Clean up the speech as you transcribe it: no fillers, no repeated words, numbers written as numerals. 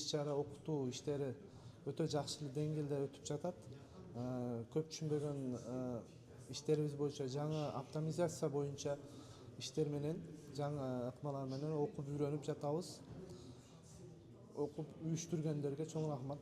иш-чара окутуу иштери өтө жакшы деңгээлде өтүп жатат. Көп түшүнбөгөн иштерибиз боюнча жаңы оптимизация боюнча иштер менен жаңы ыкмалар менен окуп үйрөнүп жатабыз. Окуп үйүштүргөндөргө чоң рахмат.